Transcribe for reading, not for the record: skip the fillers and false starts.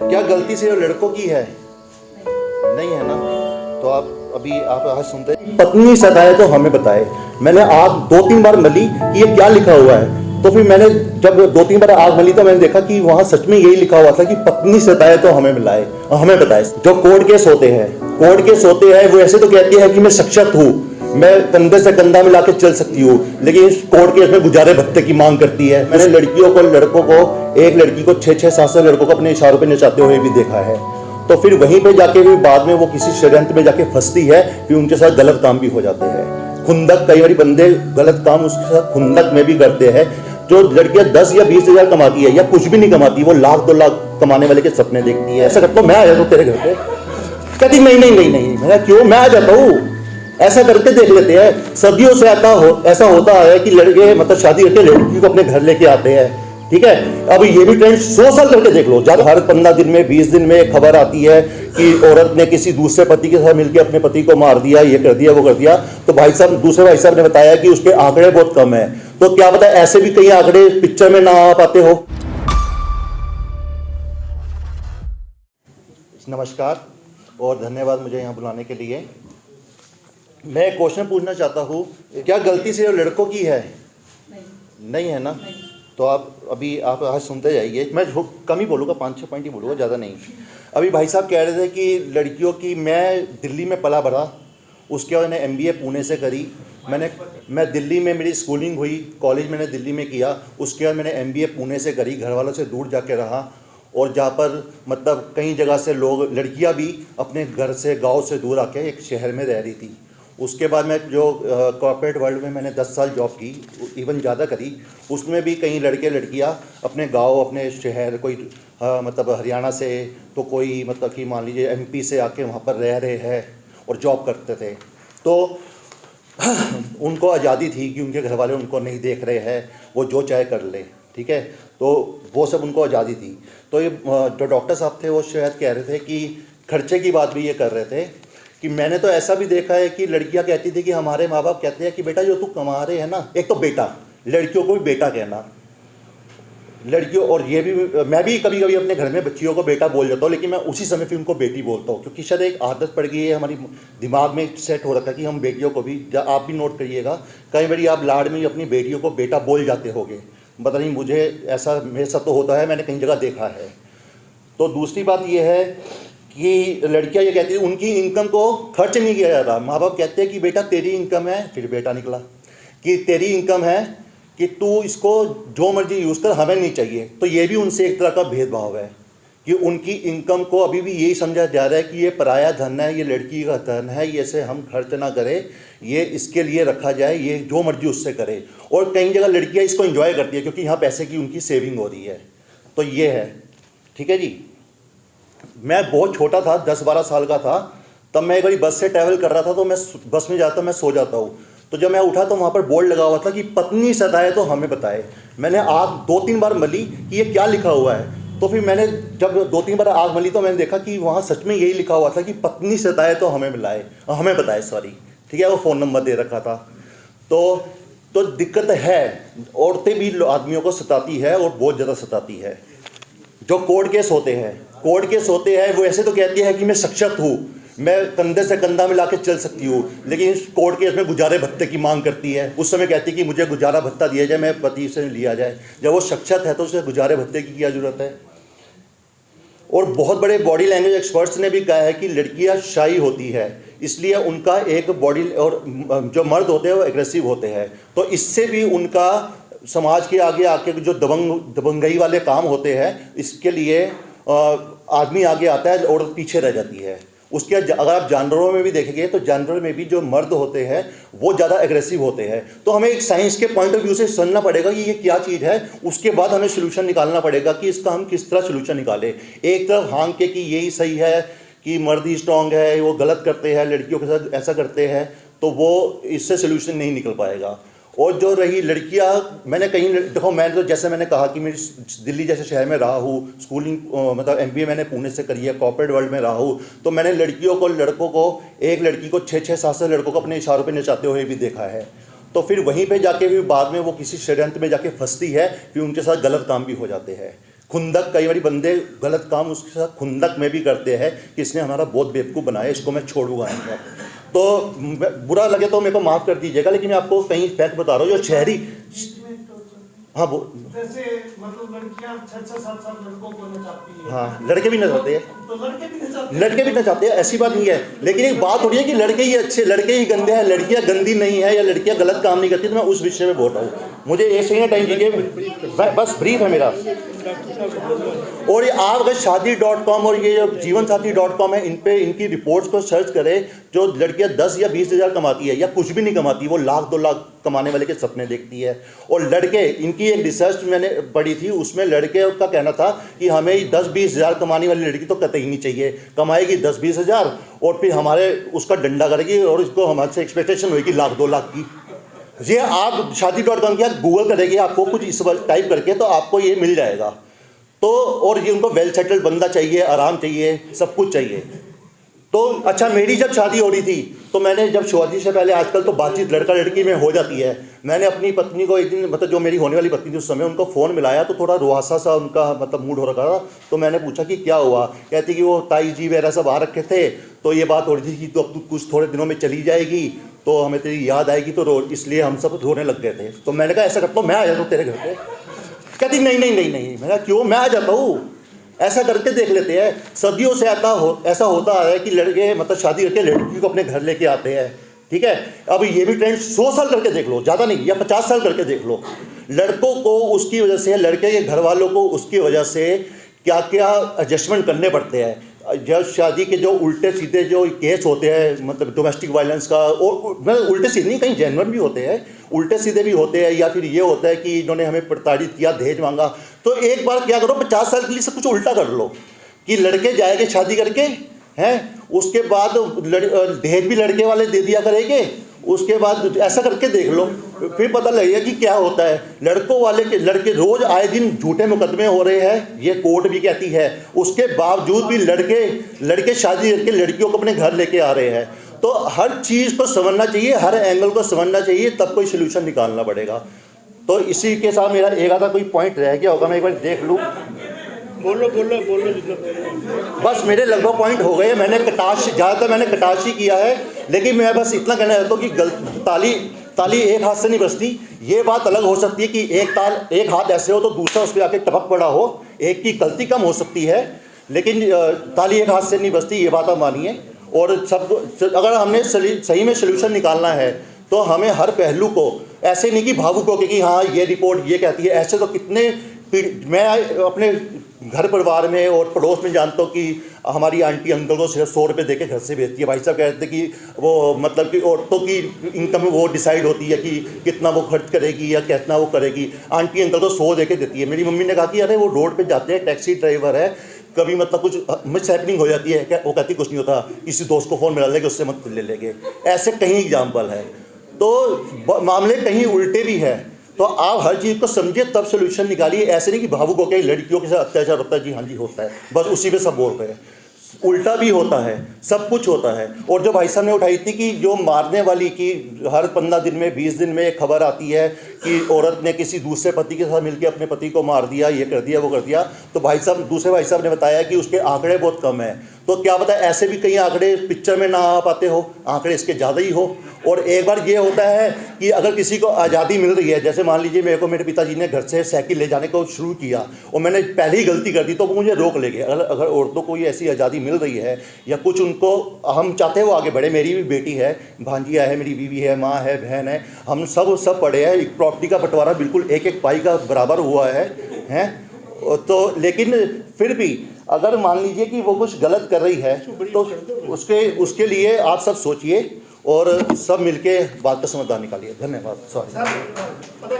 क्या गलती से लड़कों की है? नहीं है ना। तो आप आज सुनते हैं, पत्नी सताए तो हमें बताए। मैंने आग 2-3 बार मली कि ये क्या लिखा हुआ है। तो फिर मैंने जब 2-3 बार आग मली तो मैंने देखा कि वहां सच में यही लिखा हुआ था कि पत्नी सताए तो हमें मिलाए, हमें बताए। जो कोर्ट केस होते हैं वो ऐसे तो कहती है कि मैं सक्षत हूँ, मैं कंधे से कंधा मिला के चल सकती हूँ, लेकिन इस कोर्ट केस में गुजारे भत्ते की मांग करती है। मैंने लड़कियों को, लड़कों को, एक लड़की को 6-6, 7-7 लड़कों को अपने इशारों पे नचाते हुए भी देखा है। तो फिर वहीं पे जाके भी बाद में वो किसी षड्यंत्र में जाके फंसती है, फिर उनके साथ गलत काम भी हो जाते हैं। खुंदक, कई बार बंदे गलत काम उसके साथ खुंदक में भी करते हैं। जो लड़कियां 10 या 20 हजार कमाती है या कुछ भी नहीं कमाती, वो 1,00,000-2,00,000 कमाने वाले के सपने देखती है। ऐसा करता हूँ मैं, आ जाता हूँ तेरे घर पे, कहती नहीं, मैं क्यों, मैं आ जाता हूँ, ऐसा करके देख लेते हैं। सदियों से ऐसा होता है कि लड़के मतलब शादी करके लड़की को अपने घर लेके आते हैं, ठीक है। अब ये भी ट्रेंड 100 साल करके देख लो, जब हर 15 दिन में 20 दिन में खबर आती है कि औरत ने किसी दूसरे पति के साथ मिलकर अपने पति को मार दिया, ये कर दिया, वो कर दिया। तो दूसरे भाई साहब ने बताया कि उसके आंकड़े बहुत कम है। तो क्या पता ऐसे भी कई आंकड़े पिक्चर में ना आ पाते हो। नमस्कार और धन्यवाद मुझे यहाँ बुलाने के लिए। मैं क्वेश्चन पूछना चाहता हूँ, क्या गलती से लड़कों की है? नहीं है ना। तो आप आज सुनते जाइए, मैं कम ही बोलूँगा, 5-6 पॉइंट ही बोलूँगा, ज़्यादा नहीं। अभी भाई साहब कह रहे थे कि लड़कियों की, मैं दिल्ली में पला बढ़ा, उसके बाद मैंने MBA पुणे से करी। मैं दिल्ली में मेरी स्कूलिंग हुई, कॉलेज मैंने दिल्ली में किया, उसके बाद मैंने MBA पुणे से करी। घर वालों से दूर जाके रहा, और जहाँ पर मतलब कई जगह से लोग, लड़कियाँ भी अपने घर से, गाँव से दूर आके एक शहर में रह रही थी। उसके बाद मैं जो कॉर्पोरेट वर्ल्ड में मैंने 10 साल जॉब की, इवन ज़्यादा करी। उसमें भी कई लड़के लड़कियां अपने गांव, अपने शहर, कोई मतलब हरियाणा से, तो कोई मतलब कि मान लीजिए MP से आके वहाँ पर रह रहे हैं और जॉब करते थे। तो उनको आज़ादी थी कि उनके घर वाले उनको नहीं देख रहे हैं, वो जो चाहे कर ले, ठीक है। तो वो सब उनको आज़ादी थी। तो ये जो डॉक्टर साहब थे वो शायद कह रहे थे कि खर्चे की बात भी ये कर रहे थे कि मैंने तो ऐसा भी देखा है कि लड़कियां कहती थी कि हमारे माँ बाप कहते हैं कि बेटा जो तू कमा रहे हैं ना, एक तो बेटा, लड़कियों को भी बेटा कहना, लड़कियों, और ये भी मैं भी कभी कभी अपने घर में बच्चियों को बेटा बोल जाता हूँ, लेकिन मैं उसी समय फिर उनको बेटी बोलता हूँ, क्योंकि शायद एक आदत पड़ गई है, हमारी दिमाग में सेट हो रखा है कि हम बेटियों को भी, आप भी नोट करिएगा, कई बार आप लाड़ में अपनी बेटियों को बेटा बोल जाते होगे, पता नहीं मुझे ऐसा, मेरे साथ तो होता है, मैंने कई जगह देखा है। तो दूसरी बात यह है कि लड़कियां ये कहती है उनकी इनकम को खर्च नहीं किया जाता। माँ बाप कहते हैं कि बेटा तेरी इनकम है, फिर बेटा निकला कि तेरी इनकम है कि तू इसको जो मर्जी यूज़ कर, हमें नहीं चाहिए। तो ये भी उनसे एक तरह का भेदभाव है कि उनकी इनकम को अभी भी यही समझा जा रहा है कि ये पराया धन है, ये लड़की का धन है, ये से हम खर्च ना करें, ये इसके लिए रखा जाए, ये जो मर्जी उससे करे। और कई जगह लड़कियाँ इसको एंजॉय करती है क्योंकि यहाँ पैसे की उनकी सेविंग हो रही है। तो ये है, ठीक है जी। मैं बहुत छोटा था, 10-12 साल का था, तब मैं एक बार बस से ट्रैवल कर रहा था, तो मैं बस में जाता, मैं सो जाता हूँ। तो जब मैं उठा तो वहाँ पर बोर्ड लगा हुआ था कि पत्नी सताए तो हमें बताए। मैंने आग 2-3 बार मली कि ये क्या लिखा हुआ है। तो फिर मैंने जब 2-3 बार आग मली तो मैंने देखा कि वहाँ सच में यही लिखा हुआ था कि पत्नी सताए तो हमें बताए, सॉरी, ठीक है। वो फ़ोन नंबर दे रखा था। तो दिक्कत है, औरतें भी आदमियों को सताती है और बहुत ज़्यादा सताती है। जो कोर्ट केस होते हैं वो ऐसे तो कहती है कि मैं सक्षत हूँ, मैं कंधे से कंधा मिला के चल सकती हूँ, लेकिन इस कोर्ट केस में गुजारे भत्ते की मांग करती है। उस समय कहती है कि मुझे गुजारा भत्ता दिया जाए, मैं पति से लिया जाए। जब वो सक्षत है तो उसे गुजारे भत्ते की क्या जरूरत है। और बहुत बड़े बॉडी लैंग्वेज एक्सपर्ट्स ने भी कहा है कि लड़कियाँ शाई होती है, इसलिए उनका एक बॉडी, और जो मर्द होते हैं वो एग्रेसिव होते हैं। तो इससे भी उनका समाज के आगे आके जो दबंगई वाले काम होते हैं, इसके लिए आदमी आगे आता है और पीछे रह जाती है। उसके अगर आप जानवरों में भी देखेंगे तो जानवर में भी जो मर्द होते हैं वो ज़्यादा एग्रेसिव होते हैं। तो हमें एक साइंस के पॉइंट ऑफ व्यू से समझना पड़ेगा कि ये क्या चीज़ है, उसके बाद हमें सोल्यूशन निकालना पड़ेगा कि इसका हम किस तरह सोल्यूशन निकालें। एक तरफ हाँक के कि यही सही है कि मर्द ही स्ट्रॉन्ग है, वो गलत करते हैं, लड़कियों के साथ ऐसा करते हैं, तो वो इससे सोल्यूशन नहीं निकल पाएगा। और जो रही लड़कियां, मैंने कहीं देखो, मैं तो जैसे मैंने कहा कि मेरी दिल्ली जैसे शहर में रहा हूँ, स्कूलिंग मतलब MBA मैंने पुणे से करी है, कॉर्पोरेट वर्ल्ड में रहा हूँ, तो मैंने लड़कियों को, लड़कों को, एक लड़की को 6-6, 7-7 लड़कों को अपने इशारों पे नचाते हुए भी देखा है। तो फिर वहीं पे जाके भी बाद में वो किसी षड्यंत्र में जाके फंसती है, फिर उनके साथ गलत काम भी हो जाते हैं। खुंदक कई बार बंदे गलत काम उसके साथ खुंदक में भी करते हैं कि इसने हमारा बहुत बेवकूफ़ बनाया, इसको मैं छोड़ूंगा नहीं। तो बुरा लगे तो मेरे को माफ़ कर दीजिएगा, लेकिन मैं आपको कहीं फैक्ट बता रहा हूँ जो शहरी। हाँ वो जैसे मतलब लड़कियां 6-7 साल लड़कों को नचाती है। हाँ लड़के भी नचाते हैं, तो लड़के भी नचाते हैं, ऐसी बात नहीं है। लेकिन एक बात हो रही है कि लड़के ही अच्छे, लड़के ही गंदे हैं, लड़कियां गंदी नहीं है या लड़कियां गलत काम नहीं करती। तो मैं उस विषय में बोल रहा हूँ, मुझे एक सही टाइम दीजिए, बस ब्रीफ है मेरा। और ये आप अगर शादी.com और ये जो जीवनसाथी.com है, इन पे इनकी रिपोर्ट्स को सर्च करें, जो लड़कियां 10 या 20 हज़ार कमाती है या कुछ भी नहीं कमाती, वो लाख 2 लाख कमाने वाले के सपने देखती है। और लड़के, इनकी एक रिसर्च मैंने पढ़ी थी, उसमें लड़के का कहना था कि हमें 10-20 हज़ार कमाने वाली लड़की तो कतई नहीं चाहिए, कमाएगी 10-20 हज़ार और फिर हमारे उसका डंडा करेगी और इसको हमारे एक्सपेक्टेशन होगी लाख 2 लाख की। ये आप शादी.com की गूगल करेंगे, आपको कुछ इस वक्त टाइप करके तो आपको ये मिल जाएगा। तो और ये उनको वेल सेटल्ड बंदा चाहिए, आराम चाहिए, सब कुछ चाहिए। तो अच्छा, मेरी जब शादी हो रही थी तो मैंने जब शादी से पहले, आजकल तो बातचीत लड़का लड़की में हो जाती है, मैंने अपनी पत्नी को एक दिन, मतलब जो मेरी होने वाली पत्नी थी उस समय, उनको फ़ोन मिलाया तो थोड़ा रुआसा सा उनका मतलब मूड हो रखा था। तो मैंने पूछा कि क्या हुआ, कहती कि वो ताई जी वगैरह सब आ रखे थे, तो ये बात हो रही थी कि तो अब तू कुछ थोड़े दिनों में चली जाएगी तो हमें तेरी याद आएगी, तो इसलिए हम सब रोने लग गए थे। तो मैंने कहा ऐसा करता हूँ मैं आ जाता हूँ तेरे घर पे। कहती नहीं नहीं नहीं नहीं। मैंने कहा क्यों, मैं आ जाता हूँ, ऐसा करके देख लेते हैं। सदियों से ऐसा होता है कि लड़के मतलब शादी करके लड़की को अपने घर लेके आते हैं, ठीक है। अब ये भी ट्रेंड 100 साल करके देख लो, ज़्यादा नहीं, या 50 साल करके देख लो। लड़कों को उसकी वजह से, लड़के के घर वालों को उसकी वजह से क्या क्या एडजस्टमेंट करने पड़ते हैं। जब शादी के जो उल्टे सीधे जो केस होते हैं, मतलब डोमेस्टिक वायलेंस का, और मतलब उल्टे सीधे नहीं, कहीं जेन्युइन भी होते हैं, उल्टे सीधे भी होते हैं, या फिर ये होता है कि इन्होंने हमें प्रताड़ित किया, दहेज मांगा। तो एक बार क्या करो, 50 साल के लिए सब कुछ उल्टा कर लो कि लड़के जाएंगे शादी करके हैं, उसके बाद दहेज भी लड़के वाले दे दिया करेंगे, उसके बाद ऐसा करके देख लो, फिर पता लगेगा कि क्या होता है। लड़कों वाले के लड़के रोज आए दिन झूठे मुकदमे हो रहे हैं, ये कोर्ट भी कहती है, उसके बावजूद भी लड़के शादी करके लड़कियों को अपने घर लेके आ रहे हैं। तो हर चीज़ को समझना चाहिए, हर एंगल को समझना चाहिए, तब कोई सोल्यूशन निकालना पड़ेगा। तो इसी के साथ मेरा एक आधा कोई पॉइंट रह गया होगा, मैं एक बार देख लूँ। बोलो। बस मेरे लगभग पॉइंट हो गए। मैंने ज़्यादातर मैंने कटाश ही किया है, लेकिन मैं बस इतना कहना चाहता हूँ कि ताली एक हाथ से नहीं बजती। ये बात अलग हो सकती है कि एक हाथ ऐसे हो तो दूसरा उस पर आके टपक पड़ा हो, एक की गलती कम हो सकती है, लेकिन ताली एक हाथ से नहीं बजती, ये बात आप मानिए। और सब अगर हमने सही में सोल्यूशन निकालना है तो हमें हर पहलू को, ऐसे नहीं कि भावुक हो कि हाँ ये रिपोर्ट ये कहती है, ऐसे तो कितने मैं अपने घर परिवार में और पड़ोस में जानता हूँ कि हमारी आंटी अंकल को सिर्फ 100 रुपये दे के घर से भेजती है। भाई साहब कहते हैं कि वो मतलब कि औरतों की इनकम वो डिसाइड होती है कि कितना वो खर्च करेगी या कितना वो करेगी। आंटी अंकल को 100 दे के देती है। मेरी मम्मी ने कहा कि अरे वो रोड पे जाते हैं, टैक्सी ड्राइवर है, कभी मतलब कुछ मिस हैपनिंग हो जाती है क्या, वो कहती कुछ नहीं होता, किसी दोस्त को फ़ोन मिला लेंगे, उससे मत ले लेंगे। ऐसे कहीं एग्जाम्पल है। तो मामले कहीं उल्टे भी है। तो आप हर चीज़ को समझिए तब सोल्यूशन निकालिए। ऐसे नहीं कि भावुक होकर लड़कियों के साथ अत्याचार होता है, जी हाँ जी होता है, बस उसी पे सब बोल रहे हैं। उल्टा भी होता है, सब कुछ होता है। और जो भाई साहब ने उठाई थी कि जो मारने वाली की हर 15 दिन में 20 दिन में एक खबर आती है कि औरत ने किसी दूसरे पति के साथ मिलकर अपने पति को मार दिया, ये कर दिया वो कर दिया, तो दूसरे भाई साहब ने बताया कि उसके आंकड़े बहुत कम है। तो क्या पता ऐसे भी कई आंकड़े पिक्चर में ना आ पाते हो, आंकड़े इसके ज़्यादा ही हो। और एक बार ये होता है कि अगर किसी को आज़ादी मिल रही है, जैसे मान लीजिए मेरे को मेरे पिताजी ने घर से साइकिल ले जाने को शुरू किया और मैंने पहले ही गलती कर दी, तो वो मुझे रोक ले गए। अगर औरतों को ये ऐसी आज़ादी मिल रही है या कुछ उनको, हम चाहते हैं वो आगे बढ़े। मेरी भी बेटी है, भांजिया है, मेरी बीवी है, माँ है, बहन है, हम सब पढ़े हैं। एक प्रॉपर्टी का बंटवारा बिल्कुल एक पाई का बराबर हुआ है। तो लेकिन फिर भी अगर मान लीजिए कि वो कुछ गलत कर रही है तो उसके लिए आप सब सोचिए और सब मिलके बात का समाधान निकालिए। धन्यवाद। सॉरी।